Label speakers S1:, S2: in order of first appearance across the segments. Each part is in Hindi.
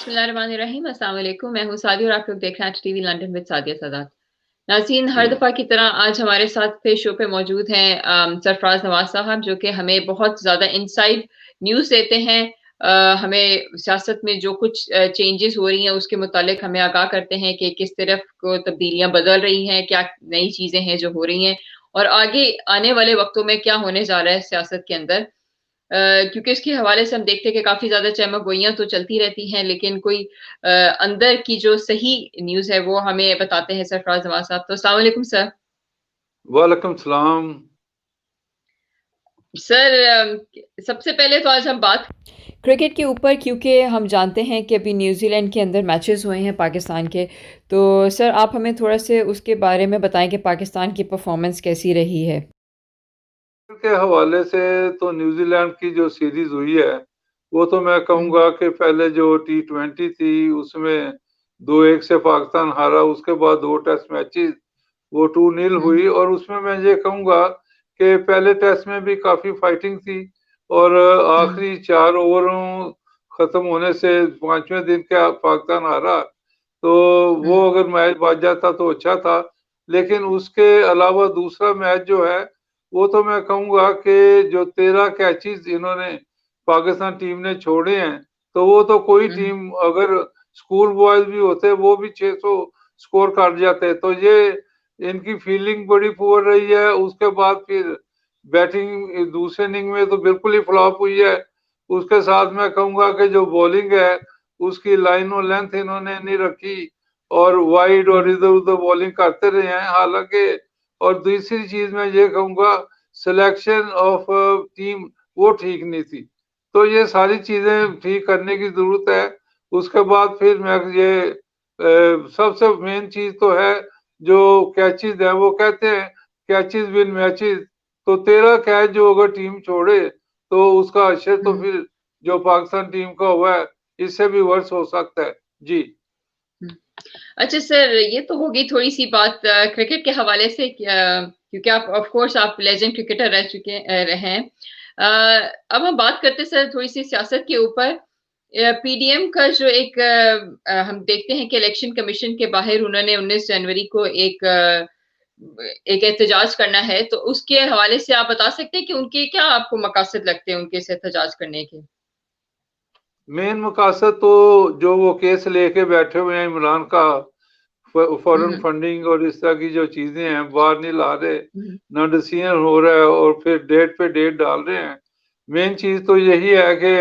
S1: बिस्मिल्लाहिर्रहमानिर्रहीम। अस्सलाम वालेकुम। मैं हूँ सादी और आप लोग देख रहे हैं TV London with Sadia Sadat. नाज़रीन, हर दफ़ा की तरह आज हमारे साथ फिर शो पे मौजूद हैं सरफराज नवाज साहब, जो कि हमें बहुत ज़्यादा इनसाइड न्यूज़ देते हैं। हमें सियासत में जो कुछ चेंजेस हो रही हैं उसके मुतालिक हमें आगाह करते हैं कि किस तरफ को तब्दीलियाँ बदल रही हैं, क्या नई चीज़ें हैं जो हो रही हैं और आगे आने वाले वक्तों में क्या होने जा रहा है सियासत के अंदर। क्योंकि इसके हवाले से हम देखते हैं कि काफ़ी ज़्यादा चहमगोइयाँ तो चलती रहती हैं, लेकिन कोई अंदर की जो सही न्यूज़ है, वो हमें बताते हैं सरफराज नवाज़ साहब। तो अस्सलाम वालेकुम सर।
S2: वालेकुम सलाम।
S1: सर, सबसे पहले तो आज हम बात क्रिकेट के ऊपर, क्योंकि हम जानते हैं कि अभी न्यूज़ीलैंड के अंदर मैचेस हुए हैं पाकिस्तान के। तो सर, आप हमें थोड़ा से उसके बारे में बताएं कि पाकिस्तान की परफॉर्मेंस कैसी रही है।
S2: के हवाले से तो न्यूजीलैंड की जो सीरीज हुई है वो तो मैं
S1: हम्म,
S2: कहूंगा कि पहले जो T20 थी उसमें 2-1 से पाकिस्तान हारा। उसके बाद 2 टेस्ट मैचेस वो 2-0 हुई
S1: हम्म,
S2: और उसमें मैं ये कहूंगा कि पहले टेस्ट में भी काफी फाइटिंग थी और
S1: हम्म,
S2: आखिरी 4 ओवरों खत्म होने से 5वें दिन के पाकिस्तान हारा। तो वो
S1: हम्म,
S2: अगर मैच बाज जाता तो अच्छा था, लेकिन उसके अलावा दूसरा मैच जो है वो तो मैं कहूंगा कि जो 13 कैचेस इन्होंने पाकिस्तान टीम ने छोड़े हैं, तो वो तो कोई
S1: हम्म,
S2: टीम अगर स्कूल बॉयज भी होते वो भी 600 स्कोर कर जाते। तो ये इनकी फील्डिंग बड़ी पुअर रही है। उसके बाद फिर बैटिंग दूसरे इनिंग में तो बिल्कुल ही फ्लॉप हुई है। उसके साथ मैं कहूंगा कि जो बॉलिंग है उसकी लाइन और लेंथ इन्होंने नहीं रखी और वाइड और
S1: हम्म,
S2: इधर उधर बॉलिंग करते रहे हैं हालांकि। और दूसरी चीज मैं ये कहूंगा, सिलेक्शन ऑफ टीम वो ठीक नहीं थी। तो ये सारी चीजें ठीक करने की जरूरत है। उसके बाद फिर मैं ये सबसे मेन चीज तो है जो कैचेज है। वो कहते हैं कैचेज विन मैचेस। तो 13 कैच जो अगर टीम छोड़े तो उसका असर तो
S1: हम्म,
S2: फिर जो पाकिस्तान टीम का हुआ है इससे भी वर्ष हो सकता है। जी।
S1: हम्म। अच्छा सर, ये तो होगी थोड़ी सी बात क्रिकेट के हवाले से, क्योंकि आप ऑफ कोर्स आप लेजेंड क्रिकेटर रहे हैं। अब हम बात करते हैं सर थोड़ी सी सियासत के ऊपर। पीडीएम का जो एक हम देखते हैं कि इलेक्शन कमीशन के बाहर उन्होंने 19 जनवरी को एक एहतजाज करना है, तो उसके हवाले से आप बता सकते हैं कि उनके क्या आपको मकासद लगते हैं उनके इस एहतजाज करने के।
S2: मेन मकासद तो जो वो केस लेके बैठे हुए हैं इमरान का, फॉरेन
S1: हम्म,
S2: फंडिंग और इस तरह की जो चीजें हैं बाहर नहीं ला रहे,
S1: हम्म,
S2: ना डिसीजन हो रहा है और फिर डेट पे डेट डाल रहे हैं। मेन चीज तो यही है कि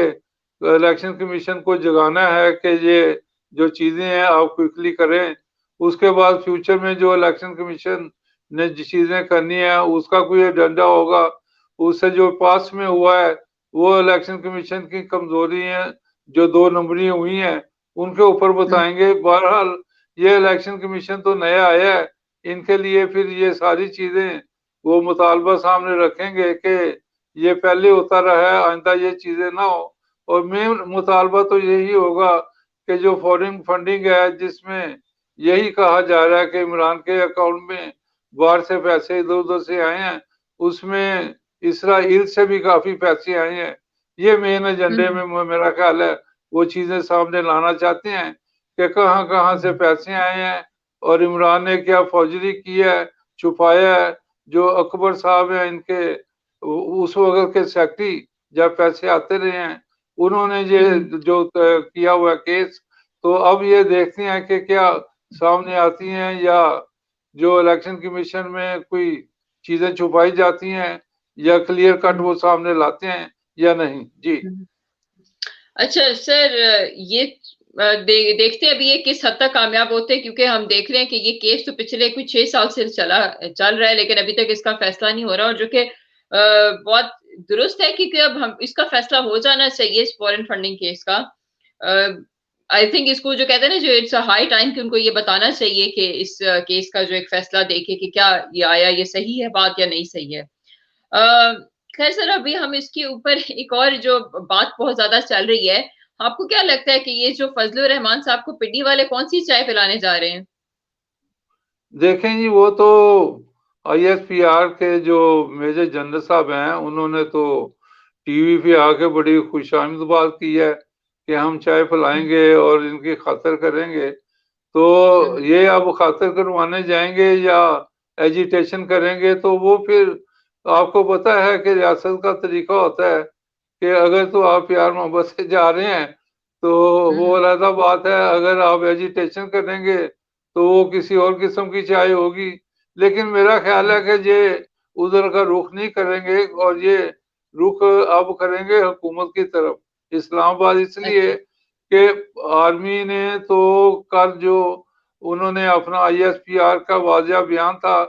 S2: इलेक्शन कमीशन को जगाना है कि ये जो चीजें हैं आप क्विकली करें। उसके बाद फ्यूचर में जो इलेक्शन कमीशन ने जो चीजें करनी है उसका कोई एजेंडा होगा। उससे जो पास में हुआ है वो इलेक्शन कमीशन की कमजोरी है जो 2 नंबरी हुई हैं उनके ऊपर
S1: हम्म,
S2: बताएंगे। बहरहाल ये इलेक्शन कमीशन तो नया आया है, इनके लिए फिर ये सारी चीजें वो मुतालबा सामने रखेंगे कि ये पहले होता रहा है, आइंदा ये चीजें ना हो। और मेन मुतालबा तो यही होगा कि जो फॉरेन फंडिंग है जिसमें यही कहा जा रहा है कि इमरान के अकाउंट में बाहर से पैसे इधर उधर से आए हैं, उसमें इसराइल से भी काफी पैसे आए हैं। ये मेन एजेंडे
S1: हम्म,
S2: में मेरा ख्याल है वो चीजें सामने लाना चाहते हैं कि कहाँ कहाँ से
S1: हम्म,
S2: पैसे आए हैं और इमरान ने क्या फौजरी की है, छुपाया है। जो अकबर साहब हैं इनके उस वक्त के सेक्रेटरी, जब पैसे आते रहे हैं उन्होंने ये
S1: हम्म,
S2: जो किया हुआ केस। तो अब ये देखते हैं कि क्या सामने आती हैं या जो इलेक्शन कमीशन में कोई चीजें छुपाई जाती हैं या क्लियर कट
S1: हम्म,
S2: वो सामने लाते हैं या नहीं। जी।
S1: हम्म। अच्छा सर, ये देखते हैं अभी ये किस हद तक कामयाब होते हैं, क्योंकि हम देख रहे हैं कि ये केस तो पिछले कुछ 6 साल से चल रहा है, लेकिन अभी तक इसका फैसला नहीं हो रहा, और जो कि बहुत दुरुस्त है, क्योंकि अब हम इसका फैसला हो जाना चाहिए इस फॉरेन फंडिंग केस का। आई थिंक इसको जो कहते हैं ना, जो इट्स अ हाई टाइम कि उनको ये बताना चाहिए कि इस केस का जो एक फैसला देखे कि क्या ये आया, ये सही है बात या नहीं सही है। अ, खैर सर, अभी हम इसके ऊपर एक और जो बात बहुत ज्यादा चल रही है, आपको क्या लगता है कि ये जो फजलुर रहमान साहब को पिंडी वाले कौन सी चाय पिलाने जा रहे हैं?
S2: देखें जी, वो तो ISPR के जो मेजर जनरल साहब हैं उन्होंने तो टीवी पे आके बड़ी खुशामद बात की है कि हम चाय पिलाएंगे और इनकी खातिर करेंगे, तो ये अब खातिर करवाने जाएंगे या एजिटेशन करेंगे, तो वो फिर आपको पता है कि रियासत का तरीका होता है कि अगर तो आप प्यार मोहब्बत से जा रहे हैं तो वो अलग बात है, अगर आप एजिटेशन करेंगे तो वो किसी और किस्म की चाय होगी। लेकिन मेरा ख्याल है कि ये उधर का रुख नहीं करेंगे और ये रुख अब करेंगे हुकूमत की तरफ, इस्लामाबाद, इसलिए
S1: अच्छा।
S2: कि आर्मी ने तो कल जो उन्होंने अपना ISPR का वाजिया बयान था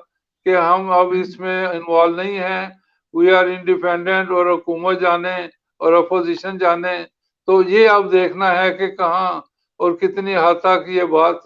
S2: कि हम अब इसमें इन्वॉल्व नहीं हैं, वी आर इंडिपेंडेंट, और हुकूमत जाने और अपोजिशन जाने। तो ये अब देखना है कि कहाँ और कितनी हद तक ये बात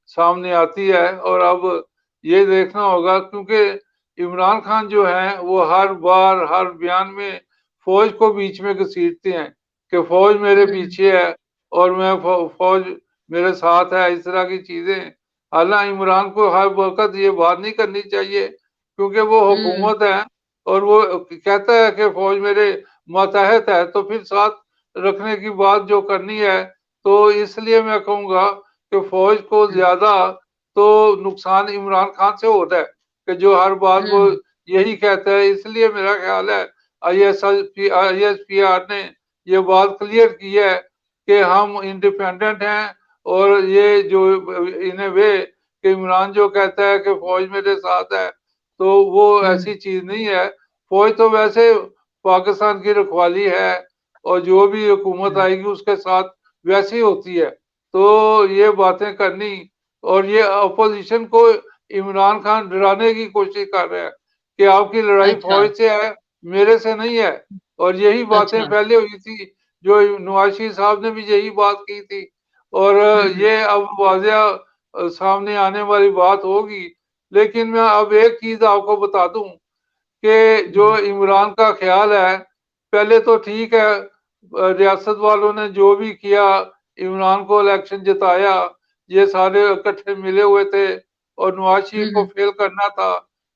S2: सामने आती है। और अब ये देखना होगा, क्योंकि इमरान खान जो है वो हर बार हर बयान में फौज को बीच में घसीटते हैं कि फौज मेरे पीछे है और मैं फौज मेरे साथ है, इस तरह की चीजें। हालांकि इमरान को हर वक्त ये बात नहीं करनी चाहिए, क्योंकि वो हुकूमत है और वो कहता है कि फौज मेरे मातहत है, तो फिर साथ रखने की बात जो करनी है। तो इसलिए मैं कहूँगा कि फौज को ज्यादा तो नुकसान इमरान खान से होता है कि जो हर बात वो यही कहता है। इसलिए मेरा ख्याल है ISPR ने ये बात क्लियर की है कि हम इंडिपेंडेंट हैं, और ये जो इन्हें वे कि इमरान जो कहता है कि फौज मेरे साथ है, तो वो ऐसी चीज नहीं है। फौज तो वैसे पाकिस्तान की रखवाली है और जो भी हुकूमत आएगी उसके साथ वैसी होती है। तो ये बातें करनी, और ये अपोजिशन को इमरान खान डराने की कोशिश कर रहे हैं कि आपकी लड़ाई
S1: अच्छा।
S2: फौज से है, मेरे से नहीं है। और यही बातें
S1: अच्छा।
S2: पहले हुई थी, जो नवाज शरीफ साहब ने भी यही बात की थी। और ये अब वाजिया सामने आने वाली बात होगी। लेकिन मैं अब एक चीज आपको बता दूं कि जो इमरान का ख्याल है, पहले तो ठीक है, रियासत वालों ने जो भी किया, इमरान को इलेक्शन जिताया, ये सारे इकट्ठे मिले हुए थे और नवाज शरीफ को फेल करना था,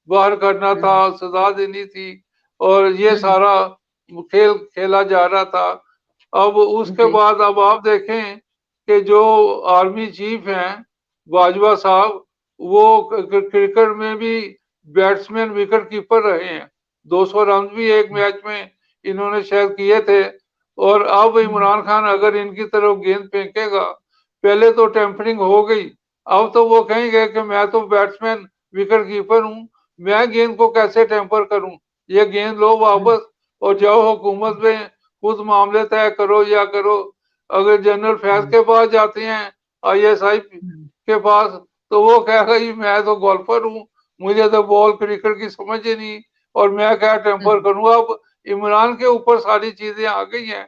S2: बाहर करना था, सजा देनी थी, और ये सारा खेल खेला जा रहा था। अब उसके
S1: जी।
S2: बाद अब आप देखें कि जो आर्मी चीफ हैं बाजवा साहब, वो क्रिकेट में भी बैट्समैन विकेट कीपर रहे हैं, 200 रन भी एक मैच में इन्होंने शायद किए थे। और अब इमरान खान अगर इनकी तरफ गेंद फेंकेगा, पहले तो टेम्परिंग हो गई, अब तो वो कहेंगे कि मैं तो बैट्समैन विकेट कीपर हूँ, मैं गेंद को कैसे टेम्पर करूं, ये गेंद लो वापस और जाओ हुकूमत में खुद मामले तय करो या करो। अगर जनरल फैज के पास जाते हैं, ISI के पास, तो वो कहेगा जी मैं तो गोल्फर हूँ, मुझे तो बॉल क्रिकेट की समझ ही नहीं, और मैं क्या टेम्पर करूँ। अब इमरान के ऊपर सारी चीजें आ गई हैं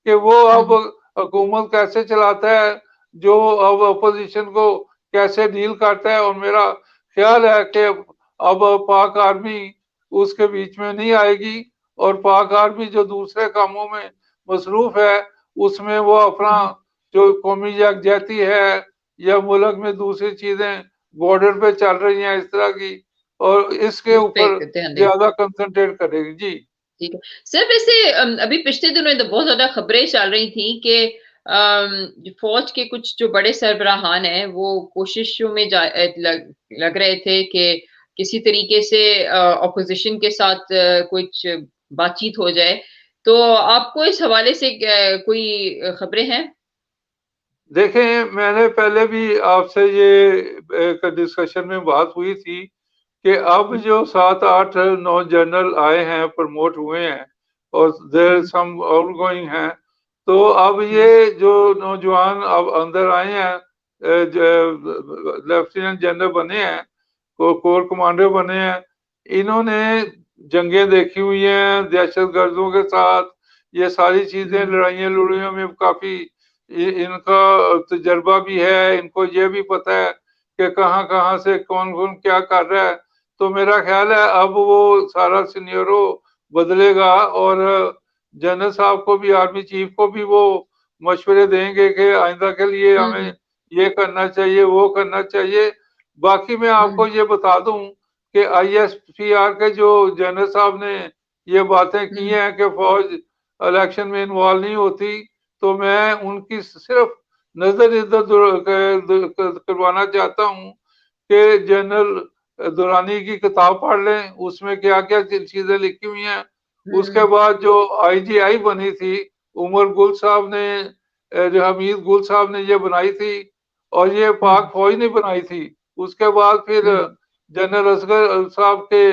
S2: कि वो अब हुकूमत कैसे चलाता है, जो अब अपोजिशन को कैसे डील करता है। और मेरा ख्याल है कि अब पाक आर्मी उसके बीच में नहीं आएगी, और पाक आर्मी जो दूसरे कामों में मसरूफ है, उसमें वो अपना जो कौमी यकजहती है या मुल्क में दूसरी चीजें बॉर्डर पे चल रही हैं इस तरह की, और इसके
S1: उस पे
S2: ऊपर
S1: ध्यान दें।
S2: ज्यादा कंसंट्रेट करेगी। जी
S1: ठीक है सर। वैसे अभी पिछले दिनों तो बहुत ज्यादा खबरें चल रही थी कि फौज के कुछ जो बड़े सरबराहान हैं वो कोशिशों में लग रहे थे कि किसी तरीके से ऑपोजिशन के साथ कुछ बातचीत हो जाए। तो आपको इस हवाले से कोई खबरें हैं?
S2: देखें, मैंने पहले भी आपसे ये एक डिस्कशन में बात हुई थी कि अब जो 7 8 9 जनरल आए हैं, प्रमोट हुए हैं, और देर सम आउटगोइंग हैं, तो अब ये जो नौजवान अब अंदर आए हैं, लेफ्टिनेंट जनरल बने हैं, कोर कमांडर बने हैं, इन्होंने जंगें देखी हुई हैं दहशत गर्दों के साथ, ये सारी चीजें लड़ाइयाँ लड़ाइयों में काफी इनका तजर्बा भी है, इनको ये भी पता है कि कहाँ कहाँ से कौन कौन क्या कर रहा है। तो मेरा ख्याल है अब वो सारा सिनेरियो बदलेगा, और जनरल साहब को भी, आर्मी चीफ को भी वो मशवरे देंगे कि आइंदा के लिए हमें ये करना चाहिए, वो करना चाहिए। बाकी मैं आपको ये बता दूं कि ISPR के जो जनरल साहब ने ये बातें की हैं कि फौज इलेक्शन में इन्वॉल्व नहीं होती, तो मैं उनकी सिर्फ नजर इधर करवाना चाहता हूँ कि जनरल दुरानी की किताब पढ़ लें, उसमें क्या क्या चीजें लिखी हुई हैं। उसके बाद जो आईजीआई बनी थी, उमर गुल साहब ने, जो हमीद गुल साहब ने ये बनाई थी, और ये पाक फौज ने बनाई थी। उसके बाद फिर जनरल असगर साहब के,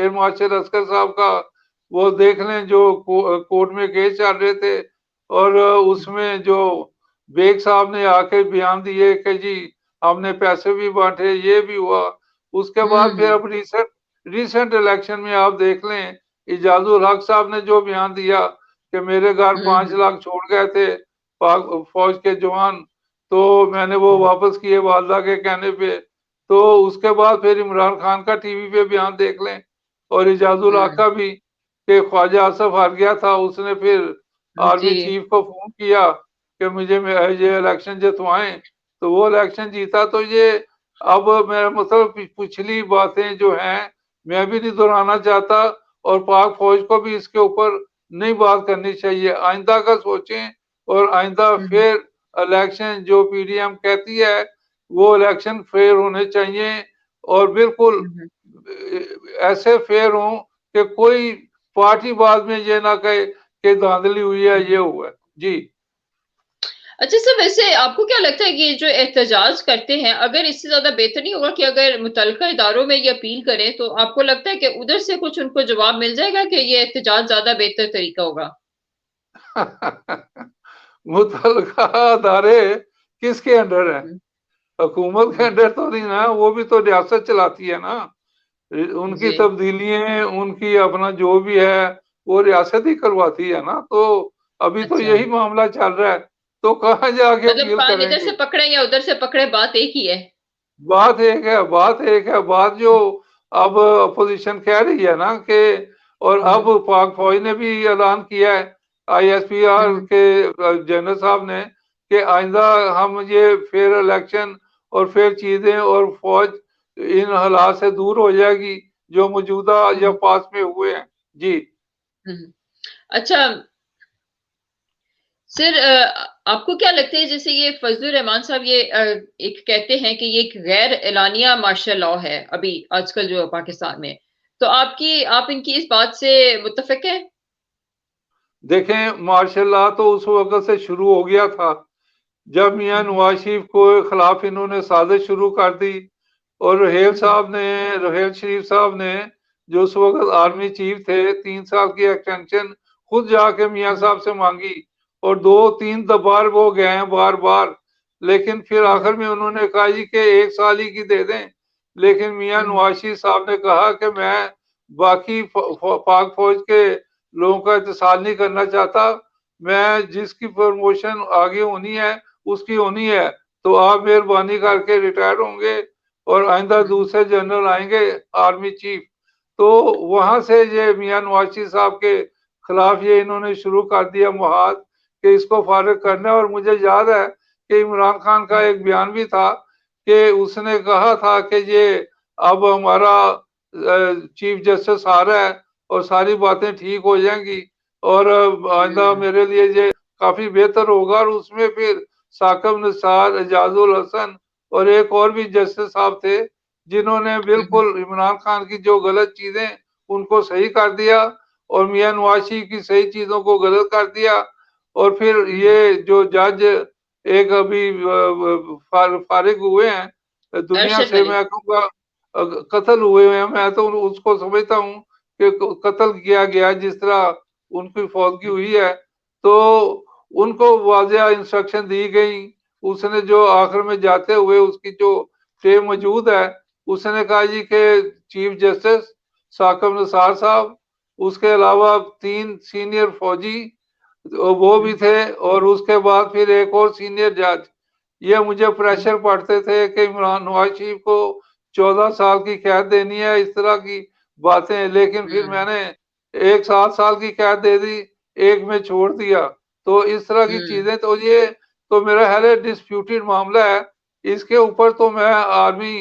S2: एयर मार्शल असगर साहब का वो देख लें, जो कोर्ट में केस चल रहे थे, और उसमें जो बेग साहब ने आके बयान दिए कि जी हमने पैसे भी बांटे, ये भी हुआ। उसके बाद फिर अब रिसेंट इलेक्शन में आप देख लें, इजाजुल हक साहब ने जो बयान दिया कि मेरे घर 5 लाख छोड़ गए थे पाक फौज के जवान, तो मैंने वो वापस किए वालदा के कहने पे। तो उसके बाद फिर इमरान खान का टीवी पे बयान देख लें, और इजाजुल हक का भी, कि ख्वाजा आसफ हार गया था, उसने फिर आर्मी
S1: जी।
S2: चीफ को फोन किया कि मुझे ये इलेक्शन जितवाएं, तो वो इलेक्शन जीता। तो ये अब मेरा मतलब पिछली बातें जो हैं मैं भी नहीं दोहराना चाहता, और पाक फौज को भी इसके ऊपर नहीं बात करनी चाहिए। आइंदा का सोचें, और आइंदा फिर इलेक्शन जो पीडीएम कहती है वो इलेक्शन फेयर होने चाहिए, और बिल्कुल ऐसे फेयर हों कि कोई पार्टी बाद में ये ना कहे कि धांधली हुई है, ये हुआ है। जी
S1: अच्छा सर, वैसे आपको क्या लगता है कि ये जो एहतजाज करते हैं, अगर इससे ज्यादा बेहतर नहीं होगा कि अगर मुतलका इदारों में ये अपील करें, तो आपको लगता है कि उधर से कुछ उनको जवाब मिल जाएगा कि ये एहतजाज ज्यादा बेहतर तरीका होगा?
S2: मुतलका अदारे किसके अंडर है?
S1: हम्म,
S2: हुकूमत के अंडर तो नहीं ना, वो भी तो रियासत चलाती है ना। उनकी
S1: जी।
S2: तब्दीलियां, उनकी अपना जो भी है वो रियासत ही करवाती है ना। तो अभी तो
S1: अच्छा,
S2: यही मामला चल रहा है, तो कहाँ जाके
S1: मतलब
S2: अपील
S1: कान इधर से
S2: करेंगे?
S1: पकड़े या उधर से पकड़े, बात एक ही है।
S2: बात एक है, बात एक है। बात जो अब अपोजिशन कह रही है ना कि, और अब
S1: हम्म
S2: पाक फौज ने भी ऐलान किया है, आईएसपीआर
S1: हम्म
S2: के जनरल साहब ने, कि आइंदा हम ये फेयर इलेक्शन और फेयर चीजें, और फौज इन हालात से दूर हो जाएगी जो मौजूदा या
S1: हम्म
S2: पास में हुए हैं। जी
S1: हम्म। अच्छा सर, आपको क्या लगता है, जैसे ये फजलुर रहमान साहब ये एक कहते हैं कि ये एक गैर एलानिया मार्शल लॉ है अभी आजकल जो पाकिस्तान में, तो आप इनकी इस बात से मुत्तफिक है?
S2: देखें, मार्शल लॉ तो उस वक्त से शुरू हो गया था जब मियां
S1: हम्म
S2: नवाज शरीफ को खिलाफ इन्होंने साजिश शुरू कर दी। और
S1: हम्म
S2: रोहेल शरीफ साहब ने, जो उस वक्त आर्मी चीफ थे, 3 साल की एक्सटेंशन खुद जाके मियां
S1: हम्म
S2: साहब से मांगी, और 2-3 बार वो गए हैं, बार बार। लेकिन फिर
S1: हम्म
S2: आखिर में उन्होंने कहा जी कि 1 साल ही की दे दें। लेकिन मियां
S1: हम्म
S2: नवाज शरीफ साहब ने कहा कि मैं बाकी पाक फौज के लोगों का इत्तेसाल नहीं करना चाहता, मैं जिसकी प्रमोशन आगे होनी है उसकी होनी है, तो आप मेहरबानी करके रिटायर होंगे, और आइंदा
S1: हम्म
S2: दूसरे जनरल आएंगे, आर्मी चीफ। तो वहां से ये मियां नवाज शरीफ साहब के खिलाफ ये इन्होंने शुरू कर दिया मुहाज कि इसको फारिग करना है। और मुझे याद है कि इमरान खान का एक बयान भी था कि उसने कहा था कि ये अब हमारा चीफ जस्टिस आ रहा है और सारी बातें ठीक हो जाएंगी, और आइंदा
S1: हम्म
S2: मेरे लिए ये काफी बेहतर होगा। और उसमें फिर साकिब निसार, एजाजुल हसन और एक और भी जस्टिस साहब थे, जिन्होंने
S1: हम्म
S2: बिल्कुल इमरान खान की जो गलत चीजें उनको सही कर दिया, और मियां नवाज शरीफ की सही चीजों को गलत कर दिया। और फिर
S1: हम्म।
S2: ये जो जज एक अभी फारिग हुए हैं दुनिया
S1: अरशद
S2: से,
S1: वली।
S2: मैं कहूँगा कत्ल हुए हैं, मैं तो उसको समझता हूँ कि कत्ल किया गया जिस तरह उनकी फौतगी हुई है। तो उनको वाजिया इंस्ट्रक्शन दी गई। उसने जो आखिर में जाते हुए उसकी जो टे मौजूद है, उसने कहा जी कि चीफ जस्टिस साकिब निसार साहब, उसके अलावा 3 सीनियर फौजी तो वो भी थे, और उसके बाद फिर एक और सीनियर जज। ये मुझे प्रेशर पड़ते थे कि इमरान नवाज शरीफ को 14 साल की कैद देनी है, इस तरह की बातें। लेकिन फिर
S1: हम्म
S2: मैंने एक 7 साल की कैद दे दी, एक में छोड़ दिया। तो इस तरह की
S1: हम्म
S2: चीजें, तो ये तो मेरा है डिस्प्यूटेड मामला है। इसके ऊपर तो मैं आर्मी,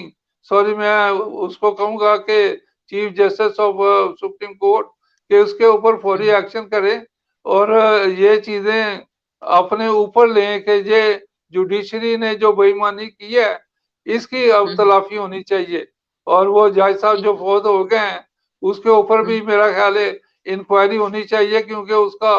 S2: सॉरी, मैं उसको कहूंगा कि chief justice of supreme court, के उसके ऊपर फौरी एक्शन करे, और ये चीजें अपने ऊपर लें कि ये जुडिशरी ने जो बेईमानी की है इसकी अब तलाफी होनी चाहिए। और वो जज साहब जो फौत हो गए हैं उसके ऊपर भी मेरा ख्याल है इंक्वायरी होनी चाहिए, क्योंकि उसका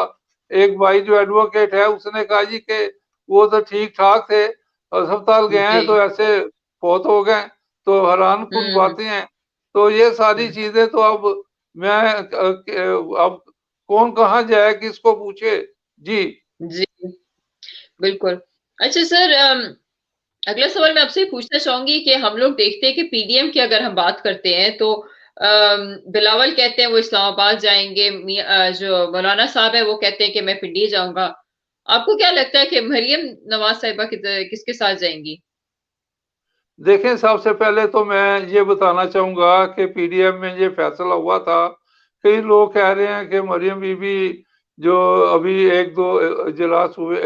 S2: एक भाई जो एडवोकेट है उसने कहा जी कि वो तो ठीक ठाक थे, अस्पताल गए हैं तो
S1: जी।
S2: ऐसे फौत हो गए। तो हैरान कुन बातें हैं। तो ये सारी चीजें तो अब मैं अब कौन कहाँ जाए, किसको पूछे? जी।
S1: जी, बिल्कुल। अच्छा सर, अगला सवाल मैं आपसे पूछना चाहूँगी कि हम लोग देखते हैं कि पीडीएम की अगर हम बात करते हैं तो बिलावल कहते हैं वो इस्लामाबाद जाएँगे, जो मौलाना साहब है वो कहते हैं कि मैं पिंडी जाऊँगा। आपको क्या लगता है कि मरियम नवाज़ साहिबा किसके साथ जाएँगी?
S2: देखें, सबसे पहले तो मैं ये बताना चाहूंगा कि पीडीएम में ये फैसला हुआ था। कई लोग कह रहे हैं कि मरियम बीबी जो अभी एक दो इजलास हुए,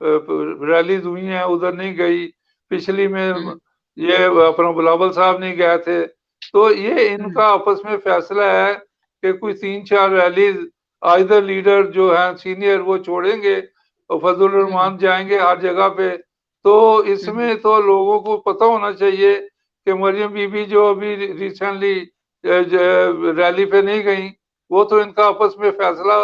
S2: रैलीज हुई हैं, उधर नहीं गई। पिछली में
S1: हुँ,
S2: ये अपना बिलावल साहब नहीं गए थे। तो ये
S1: हुँ,
S2: इनका आपस में फैसला है कि कोई 3-4 रैलीज आइदर लीडर जो है सीनियर वो छोड़ेंगे और फजल
S1: हुँ,
S2: रहमान जाएंगे हर जगह पे। तो
S1: हुँ,
S2: इसमें तो लोगों को पता होना चाहिए कि मरियम बीबी जो अभी रिसेंटली रैली पे नहीं गई, वो तो इनका आपस में फैसला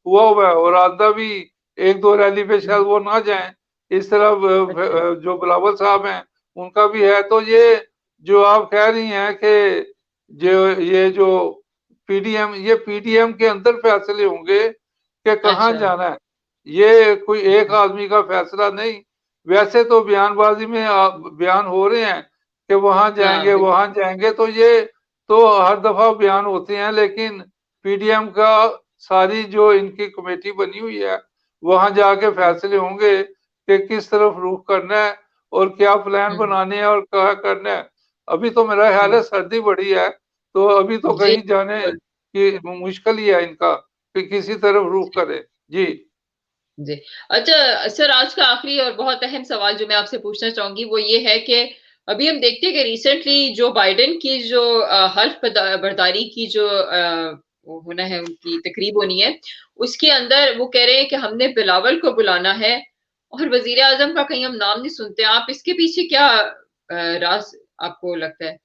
S2: हुआ है और आंदा भी एक दो रैली पे
S1: हुँ,
S2: शायद वो ना जाएं। इस तरह
S1: अच्छा,
S2: जो बिलावल साहब हैं उनका भी है। तो ये जो आप कह रही हैं कि जो ये जो पीडीएम, ये पीडीएम के अंदर फैसले होंगे कि कहाँ
S1: अच्छा,
S2: जाना है। ये कोई एक
S1: हुँ,
S2: आदमी का फैसला नहीं। वैसे तो बयानबाजी में बयान हो रहे हैं कि
S1: हाँ,
S2: वहां जाएंगे, तो ये तो हर दफा बयान होते हैं, लेकिन पीडीएम का सारी जो इनकी कमेटी बनी हुई है वहां जाके
S1: हुँ,
S2: फैसले होंगे कि किस तरफ रुख करना है और क्या प्लान
S1: हुँ,
S2: बनाने हैं और क्या करना है। अभी तो मेरा ख्याल है
S1: हुँ,
S2: सर्दी बढ़ी है, तो अभी तो
S1: जी,
S2: कहीं जाने
S1: बिल्कुल,
S2: की मुश्किल ही है इनका कि किसी तरफ रुख
S1: जी।
S2: करे। जी।
S1: जी। अच्छा सर, आज का आखिरी और बहुत अहम सवाल जो मैं आपसे पूछना चाहूँगी वो ये है कि अभी हम देखते हैं कि रिसेंटली जो बाइडेन की जो हल्फ बर्दारी की जो वो होना है, उनकी तकरीब होनी है, उसके अंदर वो कह रहे हैं कि हमने बिलावल को बुलाना है और वज़ीर आज़म का कहीं हम नाम नहीं सुनते। आप इसके पीछे क्या राज़ आपको लगता है?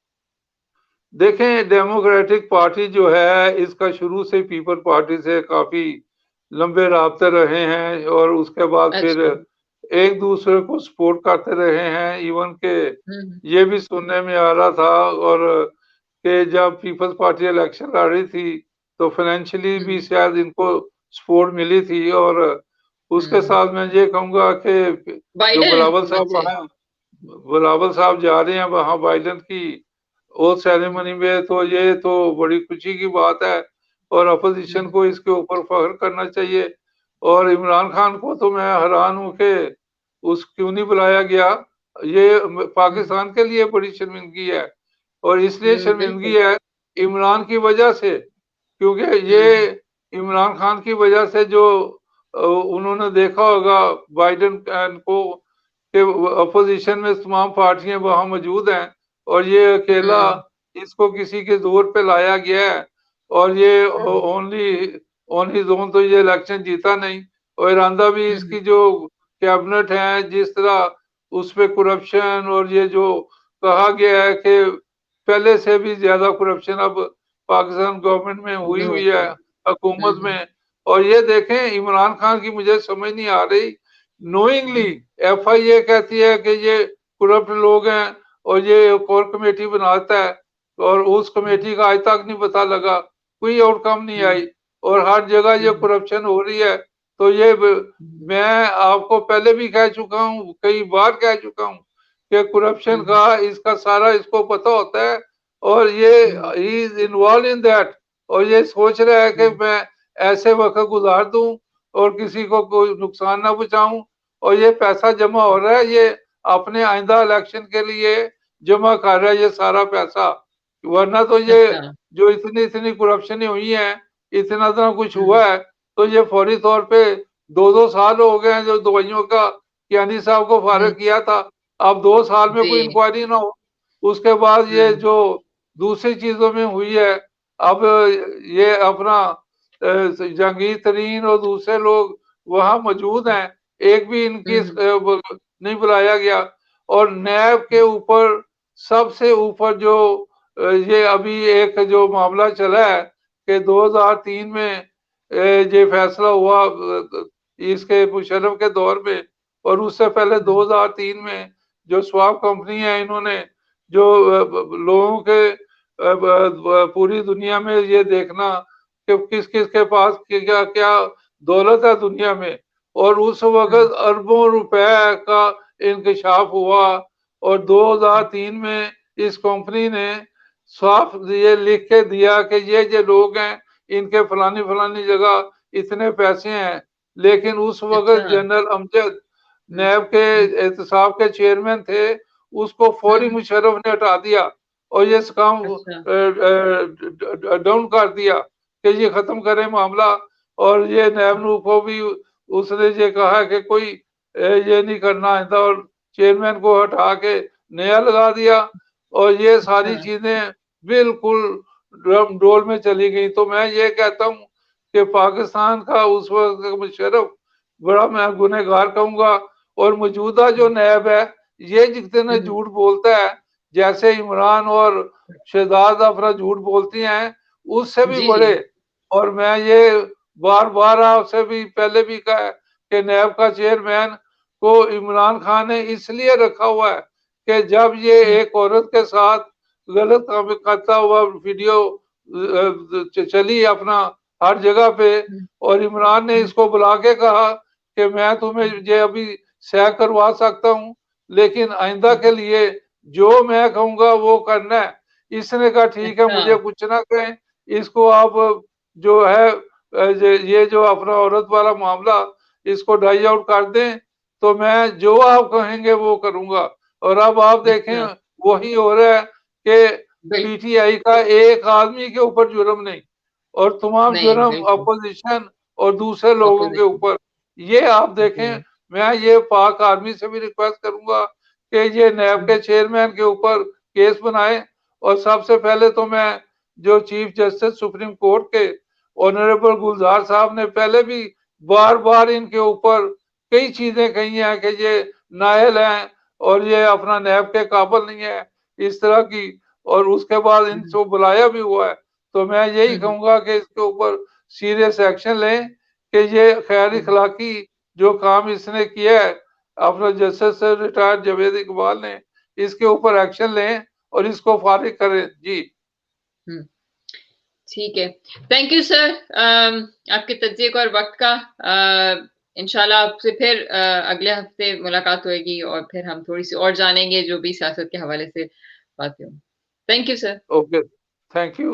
S2: देखें, डेमोक्रेटिक पार्टी जो है इसका शुरू से पीपल पार्टी से काफी लंबे राब्ते रहे हैं और उसके बाद फिर
S1: अच्छा।
S2: एक दूसरे को सपोर्ट करते रहे हैं। इवन के
S1: हुँ,
S2: ये भी सुनने में आ रहा था और कि जब पीपल्स पार्टी इलेक्शन लड़ रही थी तो फाइनेंशियली
S1: हुँ,
S2: भी शायद इनको सपोर्ट मिली थी। और उसके
S1: हुँ।
S2: साथ मैं ये कहूंगा कि जो
S1: बाइडेन
S2: बिलावल
S1: हुकूमत
S2: साहब
S1: से।
S2: वहाँ बिलावल साहब जा रहे हैं वहाँ बाइडेन की ओथ सेरेमनी में, तो ये तो बड़ी खुशी की बात है और अपोजिशन
S1: हुँ,
S2: को इसके ऊपर फख्र करना चाहिए। और इमरान खान को तो मैं हैरान हूँ कि उस क्यों नहीं बुलाया गया। ये
S1: हुँ,
S2: पाकिस्तान के लिए बड़ी शर्मिंदगी है और इसलिए
S1: हुँ,
S2: शर्मिंदगी
S1: बिल्कुल।
S2: है इमरान की वजह से, क्योंकि ये
S1: हुँ,
S2: इमरान खान की वजह से जो उन्होंने देखा होगा बाइडेन को कि अपोजिशन में तमाम पार्टियां वहां मौजूद हैं और ये अकेला
S1: हुँ,
S2: इसको किसी के जोर पे लाया गया है और ये
S1: हुँ,
S2: ओनली ऑन हिज ओन तो ये इलेक्शन जीता नहीं। और इरादा भी
S1: हुँ,
S2: इसकी जो कैबिनेट है जिस तरह उस पे करप्शन और ये जो कहा गया है कि पहले से भी ज्यादा करप्शन अब पाकिस्तान गवर्नमेंट में हुई हुई
S1: होता
S2: है,
S1: है। हुँ,
S2: हुकूमत
S1: हुँ,
S2: में। और ये देखें इमरान खान की मुझे समझ नहीं आ रही, नोइंगली
S1: हुँ,
S2: एफआईए कहती है कि ये करप्ट लोग हैं और ये कोर कमेटी बनाता है और उस
S1: हुँ,
S2: कमेटी का आज तक नहीं पता लगा, कोई आउटकम नहीं
S1: हुँ,
S2: आई और हर जगह ये
S1: हुँ,
S2: करप्शन हो रही है। तो ये
S1: हुँ,
S2: मैं आपको पहले भी कह चुका हूँ, कई बार कह चुका हूँ कि करप्शन
S1: हुँ,
S2: का इसका सारा इसको पता होता है और ये
S1: हुँ,
S2: he is involve in that. और ये सोच रहा है कि
S1: हुँ,
S2: मैं ऐसे वक्त गुजार दूं और किसी को कोई नुकसान ना पहुंचाऊं और ये पैसा जमा हो रहा है, ये अपने आइंदा इलेक्शन के लिए जमा कर रहा है ये सारा पैसा। वरना तो ये
S1: अच्छा।
S2: जो इतनी इतनी करप्शन हुई है, इतना इतना कुछ
S1: हुँ,
S2: हुआ है, तो ये फौरी तौर पे 2-2 साल हो गए हैं जो दवाइयों का कियानी साहब को
S1: हुँ,
S2: फारिग किया था। अब 2 साल में कोई
S1: जी,
S2: इंक्वायरी ना हो। उसके बाद ये
S1: हुँ,
S2: जो दूसरी चीजों में हुई है, अब ये अपना जहांगीर तरीन और दूसरे लोग वहां मौजूद हैं, एक भी इनकी नहीं बुलाया गया। और नैब के ऊपर सबसे ऊपर जो ये अभी एक जो मामला चला है कि 2003 में ये फैसला हुआ इसके मुशर्रफ के दौर में, और उससे पहले 2003 में जो स्वाब कंपनी है, इन्होंने जो लोगों के पूरी दुनिया में ये देखना कि किस किस के पास क्या क्या दौलत है दुनिया में, और उस वक्त अरबों रुपए का इंकशाफ हुआ। और 2003 में इस कंपनी ने साफ ये लिख के दिया कि ये जो लोग हैं इनके फलानी फलानी जगह इतने पैसे हैं। लेकिन उस वक्त जनरल अमजद नैब के एहतसाब के चेयरमैन थे, उसको फौरी मुशर्रफ ने हटा दिया और ये काम डाउन कर दिया कि ये खत्म करें मामला। और ये नैब को भी उसने ये कहा कि कोई ये नहीं करना आइंदा, और चेयरमैन को हटा के नया लगा दिया, और ये सारी चीजें बिल्कुल डोल में चली गई। तो मैं ये कहता हूँ कि पाकिस्तान का उस वक्त का मुशर्रफ बड़ा मैं गुनहगार कहूंगा। और मौजूदा जो नैब है ये जितना झूठ बोलता है, जैसे इमरान और शहजाद अफरा झूठ बोलती हैं, उससे भी बड़े। और मैं ये बार बार आपसे भी पहले भी कहा है कि नैब का चेयरमैन को इमरान खान ने इसलिए रखा हुआ है कि जब ये एक औरत के साथ गलत काम करता हुआ वीडियो चली अपना हर जगह पे, और इमरान ने इसको बुला के कहा कि मैं तुम्हें ये अभी सह करवा सकता हूँ, लेकिन आइंदा के लिए जो मैं कहूंगा वो करना है। इसने कहा ठीक है, मुझे कुछ ना कहें, इसको आप जो है ये जो अपना औरत वाला मामला इसको डाई आउट कर दें, तो मैं जो आप कहेंगे वो करूंगा। और अब आप देखें वही हो रहा है कि पीटीआई का एक आदमी के ऊपर जुर्म नहीं, और तमाम जुर्म अपोजिशन और दूसरे लोगों के ऊपर। ये आप देखें, मैं ये पाक आर्मी से भी रिक्वेस्ट करूंगा कि ये नैब के चेयरमैन के ऊपर केस बनाए। और सबसे पहले तो मैं जो चीफ जस्टिस सुप्रीम कोर्ट के ऑनरेबल गुलजार साहब ने पहले भी बार बार इनके ऊपर कई चीजें कही हैं कि ये नाअहल हैं और ये अपना नैब के काबिल नहीं है, इस तरह की। और उसके बाद इनको बुलाया भी हुआ है। तो मैं यही कहूंगा कि इसके ऊपर सीरियस एक्शन लें कि ये खैर इखलाकी जो काम इसने किया है अपना जस्टिस से रिटायर्ड जावेद इकबाल ने, इसके ऊपर एक्शन लें और इसको फारिग करें। जी
S1: ठीक है, थैंक यू सर आपके तज्ज़िये और वक्त का। इंशाल्लाह आपसे फिर अगले हफ्ते मुलाकात होगी और फिर हम थोड़ी सी और जानेंगे जो भी सियासत के हवाले से बातें हों। Thank you sir.
S2: Okay, thank you.